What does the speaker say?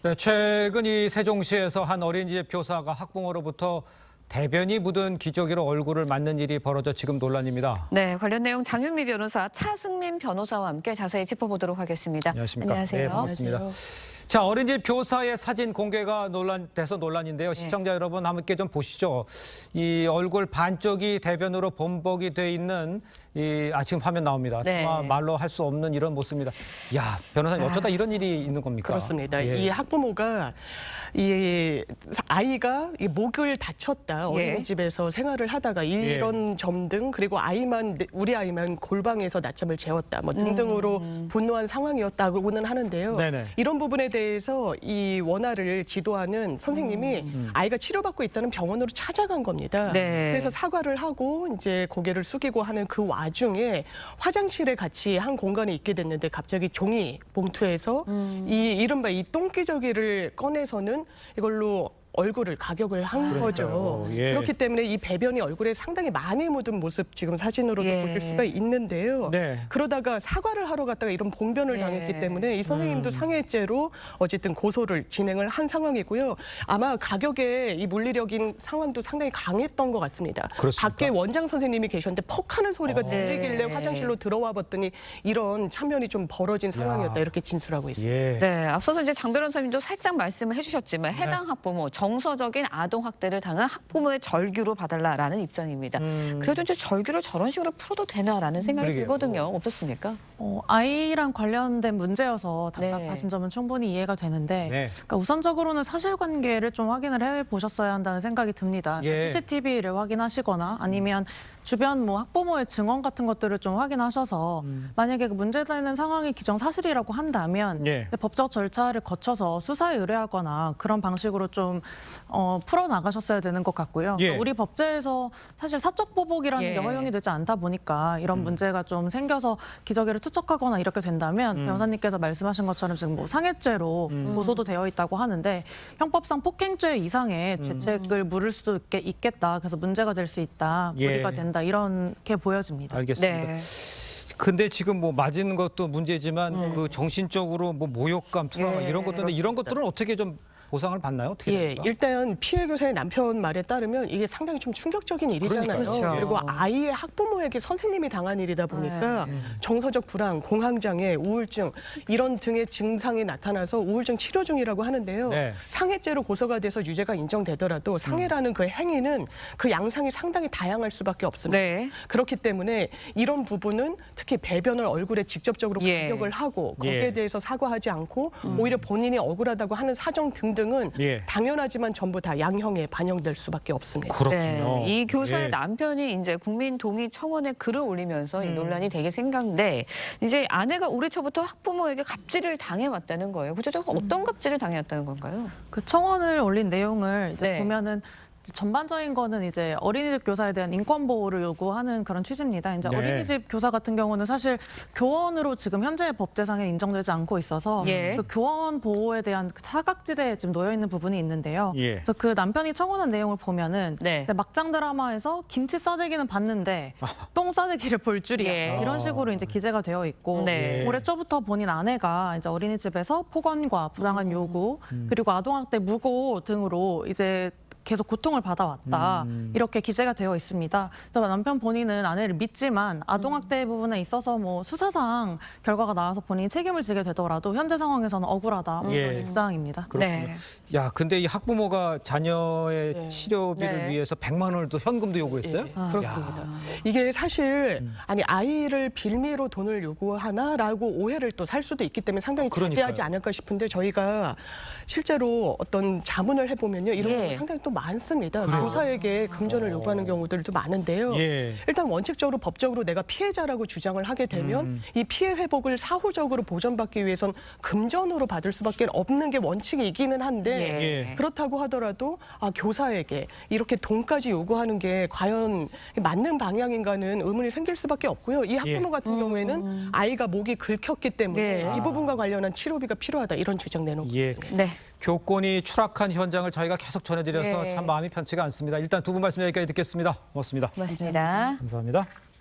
네, 최근 이 세종시에서 한 어린이집 교사가 학부모로부터 대변이 묻은 기저귀로 얼굴을 맞는 일이 벌어져 지금 논란입니다. 네, 관련 내용 장윤미 변호사, 차승민 변호사와 함께 자세히 짚어보도록 하겠습니다. 안녕하십니까? 안녕하세요. 네, 반갑습니다. 자, 어린이집 교사의 사진 공개가 돼서 논란인데요. 시청자 여러분 함께 좀 보시죠. 이 얼굴 반쪽이 대변으로 범벅이 돼 있는 지금 화면 나옵니다. 네. 정말 말로 할 수 없는 이런 모습입니다. 야, 변호사님 어쩌다 이런 일이 있는 겁니까? 그렇습니다. 예. 이 학부모가 이 아이가 이 목을 다쳤다 어린이집에서 생활을 하다가 이런 점 등 그리고 우리 아이만 골방에서 낮잠을 재웠다 뭐 등등으로 분노한 상황이었다고는 하는데요. 네네. 이런 부분에 대해서 이 원활을 지도하는 선생님이 아이가 치료받고 있다는 병원으로 찾아간 겁니다. 네. 그래서 사과를 하고 이제 고개를 숙이고 하는 그 와중에 화장실에 같이 한 공간에 있게 됐는데 갑자기 종이 봉투에서 이 이른바 이 똥기저귀를 꺼내서는 이걸로 얼굴을 가격을 한 거죠. 예. 그렇기 때문에 이 배변이 얼굴에 상당히 많이 묻은 모습 지금 사진으로도 보실 수가 있는데요. 네. 그러다가 사과를 하러 갔다가 이런 봉변을 당했기 때문에 이 선생님도 상해죄로 어쨌든 고소를 진행을 한 상황이고요. 아마 가격에 이 물리력인 상황도 상당히 강했던 것 같습니다. 그렇습니까? 밖에 원장 선생님이 계셨는데 퍽 하는 소리가 들리길래 화장실로 들어와 봤더니 이런 참연이 좀 벌어진 상황이었다 이렇게 진술하고 있습니다. 예. 네, 앞서서 이제 장 변호사님도 살짝 말씀을 해주셨지만 해당 학부모, 정서적인 아동 학대를 당한 학부모의 절규로 봐달라라는 입장입니다. 그래도 이제 절규를 저런 식으로 풀어도 되나라는 생각이 그러게요. 들거든요. 어떻습니까? 아이랑 관련된 문제여서 답답하신 점은 충분히 이해가 되는데 네. 그러니까 우선적으로는 사실관계를 좀 확인을 해보셨어야 한다는 생각이 듭니다. 예. CCTV를 확인하시거나 아니면 주변 학부모의 증언 같은 것들을 좀 확인하셔서 만약에 그 문제되는 상황이 기정사실이라고 한다면 예. 법적 절차를 거쳐서 수사에 의뢰하거나 그런 방식으로 좀 풀어나가셨어야 되는 것 같고요. 예. 우리 법제에서 사실 사적 보복이라는 게 허용이 되지 않다 보니까 이런 문제가 좀 생겨서 기저귀를 투척하거나 이렇게 된다면 변호사님께서 말씀하신 것처럼 지금 뭐 상해죄로 고소도 되어 있다고 하는데 형법상 폭행죄 이상의 죄책을 물을 수도 있겠다. 그래서 문제가 될 수 있다. 예. 무리가 된다. 이렇게 보여집니다. 알겠습니다. 네. 근데 지금 뭐 맞은 것도 문제지만 그 정신적으로 뭐 모욕감, 트라우마 이런 것들인데 이런 것들은 어떻게 좀 보상을 받나요? 어떻게 됩니까? 일단 피해 교사의 남편 말에 따르면 이게 상당히 좀 충격적인 일이잖아요. 그러니까요. 그리고 아이의 학부모에게 선생님이 당한 일이다 보니까 정서적 불안, 공황장애, 우울증 이런 등의 증상이 나타나서 우울증 치료 중이라고 하는데요. 네. 상해죄로 고소가 돼서 유죄가 인정되더라도 상해라는 그 행위는 그 양상이 상당히 다양할 수밖에 없습니다. 네. 그렇기 때문에 이런 부분은 특히 배변을 얼굴에 직접적으로 공격을 하고 거기에 대해서 사과하지 않고 오히려 본인이 억울하다고 하는 사정 등등은 당연하지만 전부 다 양형에 반영될 수밖에 없습니다. 그렇군요. 네, 이 교사의 예. 남편이 이제 국민동의청원에 글을 올리면서 이 논란이 되게 생각인데 이제 아내가 올해 초부터 학부모에게 갑질을 당해왔다는 거예요. 구체적으로 어떤 갑질을 당해왔다는 건가요? 그 청원을 올린 내용을 이제 네. 보면은 전반적인 거는 이제 어린이집 교사에 대한 인권 보호를 요구하는 그런 취지입니다. 이제 네. 어린이집 교사 같은 경우는 사실 교원으로 지금 현재 법제상에 인정되지 않고 있어서 그 교원 보호에 대한 사각지대에 지금 놓여 있는 부분이 있는데요. 예. 그래서 그 남편이 청원한 내용을 보면은 네. 이제 막장 드라마에서 김치 싸대기는 봤는데 똥 싸대기를 볼 줄이야 예. 이런 식으로 이제 기재가 되어 있고 네. 올해 초부터 본인 아내가 이제 어린이집에서 폭언과 부당한 요구 그리고 아동학대 무고 등으로 이제 계속 고통을 받아왔다. 이렇게 기재가 되어 있습니다. 그래서 남편 본인은 아내를 믿지만 아동학대 부분에 있어서 뭐 수사상 결과가 나와서 본인이 책임을 지게 되더라도 현재 상황에서는 억울하다. 이런 입장입니다. 그렇군요. 네. 야, 근데 이 학부모가 자녀의 치료비를 위해서 100만 원을 또 현금도 요구했어요? 그렇습니다. 이게 사실 아니 아이를 빌미로 돈을 요구하나라고 오해를 또 살 수도 있기 때문에 상당히 자제하지 않을까 싶은데 저희가 실제로 어떤 자문을 해보면요. 이런 경우 상당히 또 많습니다. 교사에게 금전을 요구하는 경우들도 많은데요. 일단 원칙적으로 법적으로 내가 피해자라고 주장을 하게 되면 이 피해 회복을 사후적으로 보전받기 위해선 금전으로 받을 수밖에 없는 게 원칙이기는 한데 그렇다고 하더라도 교사에게 이렇게 돈까지 요구하는 게 과연 맞는 방향인가는 의문이 생길 수밖에 없고요. 이 학부모 같은 경우에는 아이가 목이 긁혔기 때문에 이 부분과 관련한 치료비가 필요하다 이런 주장 내놓고 있습니다. 네. 교권이 추락한 현장을 저희가 계속 전해드려서 참 마음이 편치가 않습니다. 일단 두 분 말씀 여기까지 듣겠습니다. 고맙습니다. 고맙습니다. 감사합니다.